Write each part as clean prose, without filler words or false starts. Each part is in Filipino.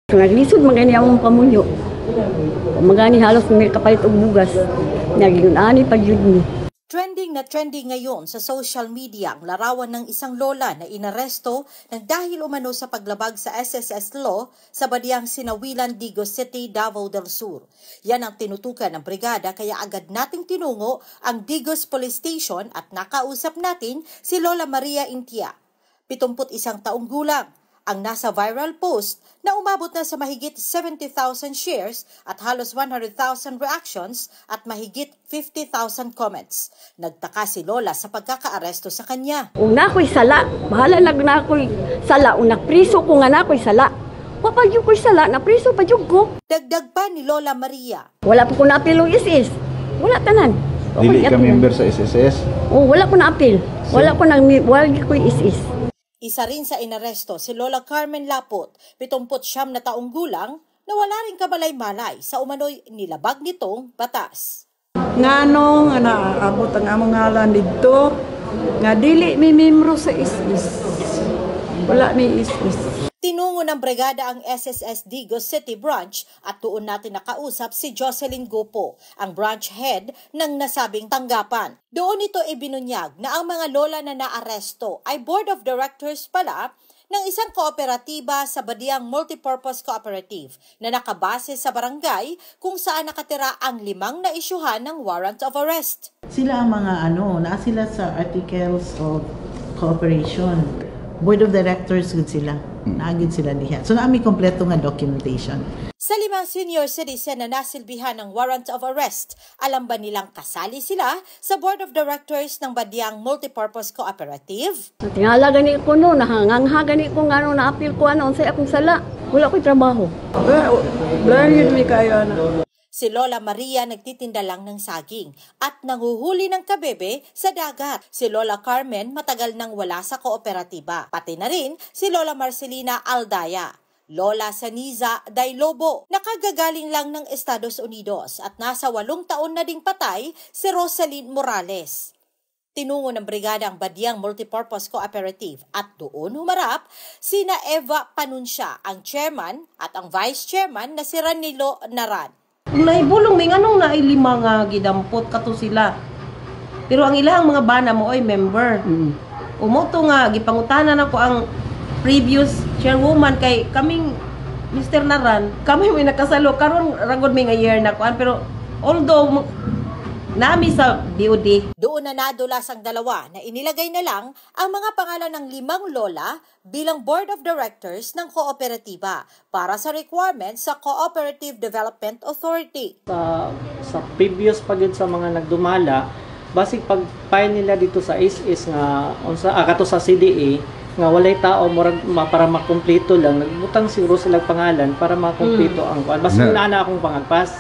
Naglisod magani among pamunyo. Magani halos may kapalit og bugas. Naging ani pag yun ni. Trending na trending ngayon sa social media ang larawan ng isang lola na inaresto ng dahil umano sa paglabag sa SSS law sa Badiang Sinawilan, Digos City, Davao del Sur. Yan ang tinutukan ng brigada kaya agad nating tinungo ang Digos Police Station at nakausap natin si Lola Maria Intia, 71 taong gulang. Ang nasa viral post na umabot na sa mahigit 70,000 shares at halos 100,000 reactions at mahigit 50,000 comments. Nagtaka si Lola sa pagkakaaresto sa kanya. Una ko'y sala. Bahala na ko'y sala. Una priso ko nga na ko'y sala. Papagyo ko'y sala, na priso pa ko. Dagdag pa ni Lola Maria. Wala po ko na-apil o ISIS. Wala tanan. Dili ka member sa SSS? Wala ko na-apil. Wala ko'y ISIS. Isa rin sa inaresto si Lola Carmen Lapot, 79 na taong gulang, na wala rin kabalay-malay sa umano'y nilabag nitong batas. Nganong nga naabot ang among ngalan dito, nga dili may membro sa ISIS. Wala may ISIS. Tinungo ng brigada ang SSS Digos City Branch at doon natin nakausap si Jocelyn Gopo, ang branch head ng nasabing tanggapan. Doon ito ibinunyag na ang mga lola na naaresto ay board of directors pala ng isang kooperatiba sa Badiang Multipurpose Cooperative na nakabase sa barangay kung saan nakatira ang 5 na isyuhan ng warrant of arrest. Sila ang mga na sila sa articles of cooperation. Board of directors good sila. Naagid sila diha. So naami kompleto nga documentation. Sa 5 senior citizen na nasilbihan ng warrant of arrest, alam ba nilang kasali sila sa board of directors ng Badiang Multipurpose Cooperative? Tingala gani ko no, nahangangha gani ko nga no, na-apil ko unsay akong sala. Wala ko'y trabaho. Wala yun may kaya na. Si Lola Maria nagtitinda lang ng saging at nanguhuli ng kabebe sa dagat. Si Lola Carmen matagal nang wala sa kooperatiba. Pati na rin si Lola Marcelina Aldaya. Lola Saniza Dailobo, nakagagaling lang ng Estados Unidos at nasa 8 taon na ding patay si Rosalyn Morales. Tinungo ng brigada ang Badiang Multipurpose Cooperative at doon humarap sina Eva Panunsya, ang chairman at ang vice chairman na si Ranilo Naran. Naibulong may anong na 5 nga gidampot kato sila. Pero ang ilang mga bana mo ay member. Umoto nga gipangutanan ako ang previous chairwoman kay kaming Mr. Naran, kami may nakasalo karon ragod may nga year na kuan pero although nami sa DOD. Doon na nadulas ang dalawa na inilagay na lang ang mga pangalan ng 5 lola bilang board of directors ng kooperatiba para sa requirements sa Cooperative Development Authority. Sa previous pagid sa mga nagdumala, basic pag-file nila dito sa ISIS nga kato sa CDA nga walay tao para makumpleto lang, nagbutang siguro sila pangalan para makumpleto ang kuan. Mas na akong pangagpas.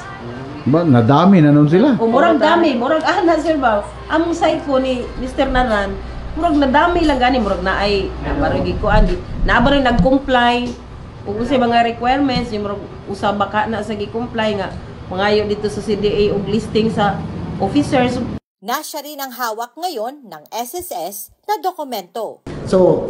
Ba, nadami na nun sila. Murag dami, murag na sir ba? Among side po ni Mr. Naran, murag nadami lang gani, murag na ay nabarigi ko andi. Nabaroy nag-comply ug sa mga requirements, yung murag usab baka na sa gi-comply nga mangayo dito sa CDA og listing sa officers. Nasya rin ang hawak ngayon ng SSS na dokumento. So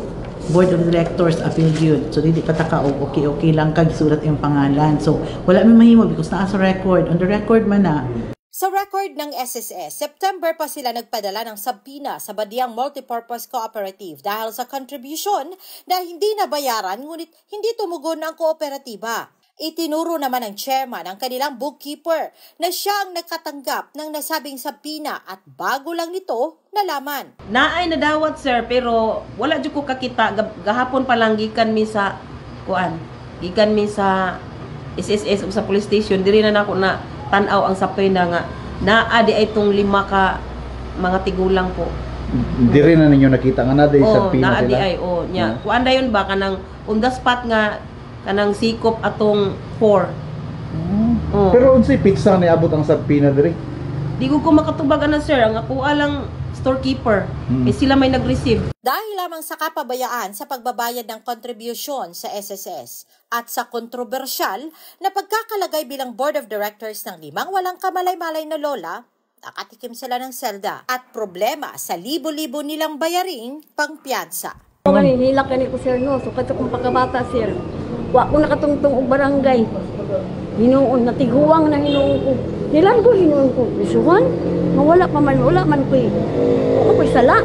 board of directors appeal yun. So dili pataka og okay lang kag surat yung pangalan. So wala may mahimo because naa sa record. On the record man na. Sa record ng SSS, September pa sila nagpadala ng sabina sa Badiang Multipurpose Cooperative dahil sa contribution na hindi nabayaran ngunit hindi tumugon ang kooperatiba. Itinuro naman ng chairman ang kanilang bookkeeper na siya ang nagkatanggap ng nasabing sabina at bago lang nito nalaman. Naay nadawat sir pero wala jud ko kakita gahapon pa lang gikan mi sa kuan. Gikan mi sa SSS o sa police station diri na nako na tan-aw ang sapina nga naa di ay tong 5 ka mga tigulang po. Diri na ninyo nakita nga na sa pina naa sila. di ay nya. Kuan dayon ba kanang on the spot nga kanang sikop atong 4. Pero unsay pizza ni abot ang sa pina diri? Di ko makatubag na sir, ang ako alang storekeeper. Sila may nag-receive. Dahil lamang sa kapabayaan sa pagbabayad ng contribution sa SSS at sa kontrobersyal na pagkakalagay bilang board of directors ng 5 walang kamalay-malay na lola, nakatikim sila ng selda at problema sa libo-libo nilang bayaring pangpiyansa. Hilak gani ko sir no, so kato kong pagkabata sir. Wa ko nakatungtong og barangay. Hinuon, natiguang na hinuon ko. Nilan ko hinuon ko. Isuhan, wala man ko'y sala.